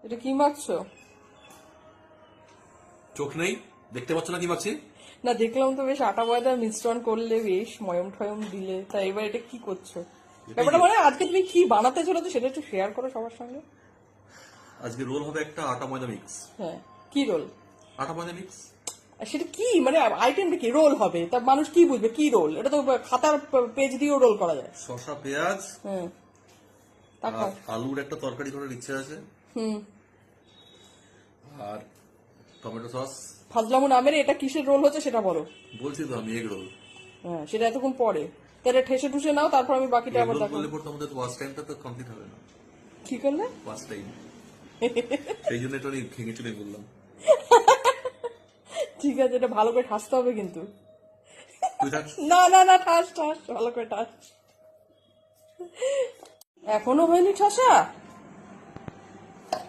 এটা কি মাখছো? চোখ নেই, দেখতে পাচ্ছ না কি মাখছি? না, দেখলাম তো বেশ আটা ময়দার মিশ্রণ করলে, বেশ ময়ম টয়ম দিলে। তা এবার এটা কি করছো? ব্যাপারটা মানে আজকে তুমি কি বানাতে চলেছো সেটা একটু শেয়ার করো সবার সঙ্গে। আজকে রোল হবে একটা আটা ময়দা মিক্স। হ্যাঁ, কি রোল? আটা ময়দা মিক্স। আর সেটা কি মানে আইটেমটা কি? রোল হবে, তা মানুষ কি বুঝবে কি রোল? এটা তো খাতার পেজ দিয়েও রোল করা যায়। শসা, পেঁয়াজ হ্যাঁ, তারপর? আর আলুর একটা তরকারি করার ইচ্ছে আছে, হুম। আর টমেটো সস। ফাজলামু নামের এটা কিসের রোল হচ্ছে সেটা বলো। বলছি তো আমি এগ রোল। হ্যাঁ, সেটা এতক্ষণ পরে। তাহলে ঠেসে ঠুসে নাও, তারপর আমি বাকিটা এগ আবার রোল দেখো। করলে পর তো আমাদের ওয়াচ টাইমটা তো কমপ্লিট হবে না। কি করলে? ওয়াচ টাইম, সেই জন্য একটু ভেঙে চুরে বললাম। ঠিক আছে, এটা ভালো করে ঠাসতে হবে কিন্তু। তুই থাক। না না না, ঠাস ঠাস, ভালো করে ঠাস। এখনো হয়নি ঠাসা?